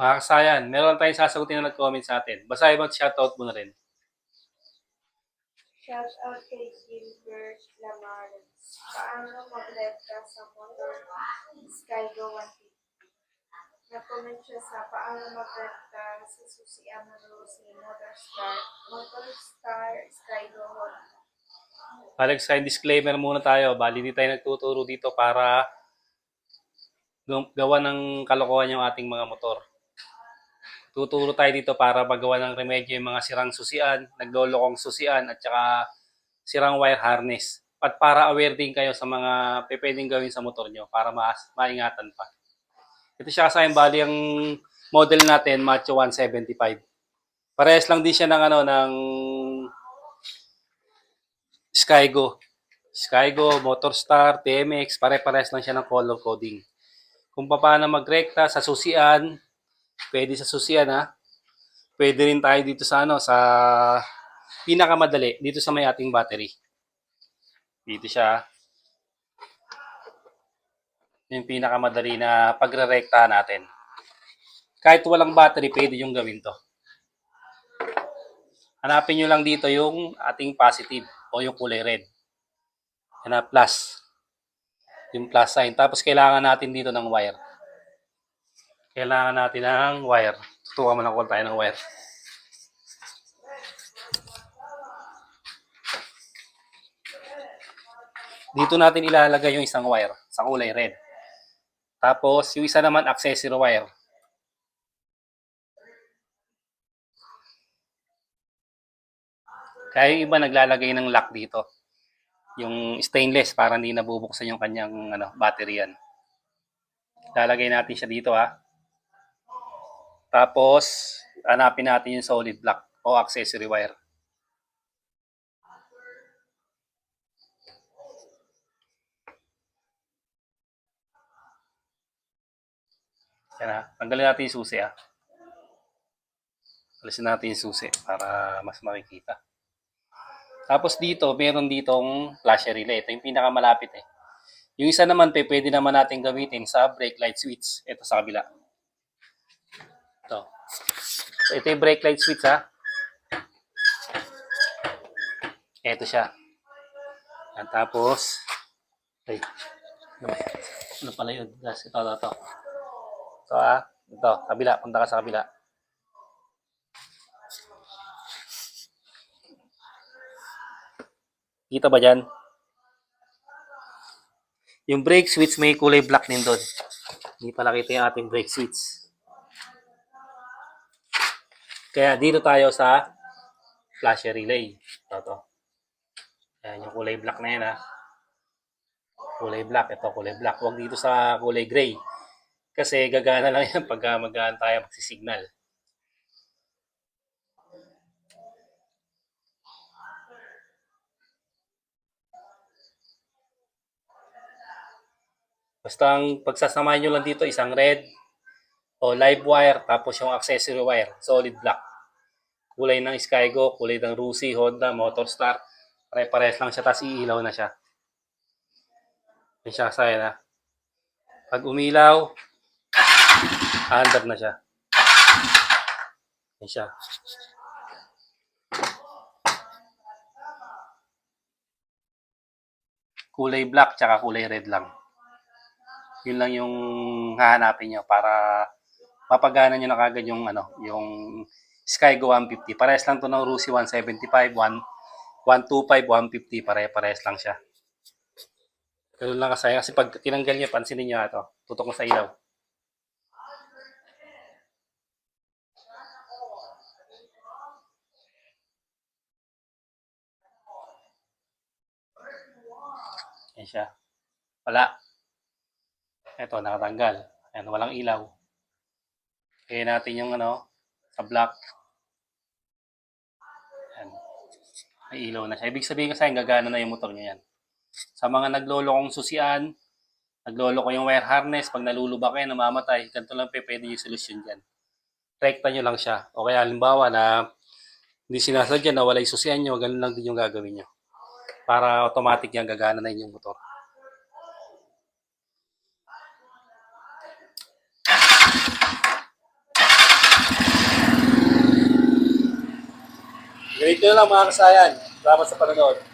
Mga kasayan, meron tayong sasagutin na nag-comment sa atin. Basahin mo at shoutout mo na rin. Shout out kay Gilbert Lamarens. Paano magleta sa motor Skygo 150? Nag-comment siya sa paano magleta sa susian ng Lucy Motorstar Skygo Honda. Alex, kay disclaimer muna tayo. Bali, di tayo nagtuturo dito para gawa ng kalokohan yung ating mga motor. Tuturo tayo dito para magawa ng remedyo yung mga sirang susian, naglolokong susian, at saka sirang wire harness. At para aware din kayo sa mga pwedeng gawin sa motor nyo para maingatan pa. Ito siya sa bali ang model natin, Macho 175. Parehas lang din siya ng ng Skygo. Skygo, Motorstar, TMX, pare-parehas lang siya ng color coding. Kung paano magrekta sa susian, pwede sa susian ha. Pwede rin tayo dito sa sa pinakamadali, dito sa may ating battery. Dito siya. Yung pinakamadali na pagre-rekta natin. Kahit walang battery, pwede yung gawin to. Hanapin nyo lang dito yung ating positive o yung kulay red. Yan na, plus. Yung plus sign. Tapos kailangan natin dito ng wire. Kailangan natin ng wire. Tutuwa mo lang kung tayo ng wire. Dito natin ilalagay yung isang wire sa kulay red. Tapos yung isa naman accessory wire. Kaya yung iba naglalagay ng lock dito. Yung stainless para hindi nabubuksan yung kanyang battery yan. Lalagay natin siya dito ha. Tapos hanapin natin yung solid block o accessory wire. Yan ha. Tanggalin natin yung susi ha. Alisin natin yung susi para mas makikita. Tapos dito, meron ditong flasher relay. Ito yung pinakamalapit eh. Yung isa naman pwede naman natin gamitin sa brake light switch. Ito sa kabila. Ito. So, ito yung brake light switch ha. Ito siya. At tapos, ay, ano pala yun? Ito. Ito ha. Ito, kabila. Punta ka sa kabila. Kita ba dyan? Yung brake switch may kulay black din doon. Hindi pala kita yung ating brake switch. Kaya dito tayo sa flasher relay. Ito. Ayan yung kulay black na yan ha. Kulay black. Ito kulay black. Huwag dito sa kulay gray. Kasi gagana lang yan pag magaan tayo magsisignal. Basta ang pagsasamahin nyo lang dito, isang red o live wire, tapos yung accessory wire, solid black. Kulay ng Skygo, kulay ng Rusi, Honda, Motorstar. Pare-pares lang siya, tapos iilaw na siya. Yan siya sa na. Pag umilaw, under na siya. Yan siya. Kulay black, tsaka kulay red lang. Yun lang yung hahanapin nyo para mapagana nyo na kagad yung yung Skygo 150. Parehas lang to ng Rusi 175, 125, 150, pare-parehas lang siya. Ganun lang kasi pag tinanggal niya, pansinin niyo ito. Tutok mo sa ilaw. Yan siya. Wala. Ito, nakatanggal. Ayan, walang ilaw. Kaya natin yung sa black. Ayan. May ilaw na siya. Ibig sabihin kasi gagana na yung motor niya yan. Sa mga naglolokong susian, nagloloko yung wire harness, pag nalulubak kayo, namamatay, ganito lang pwede yung solusyon dyan. Rekta nyo lang siya. O kaya halimbawa na hindi sinasadya na wala yung susian nyo, ganun lang din yung gagawin nyo. Para automatic yan, gagana na yung motor. Ganito na lang mga kasayan. Salamat sa panonood.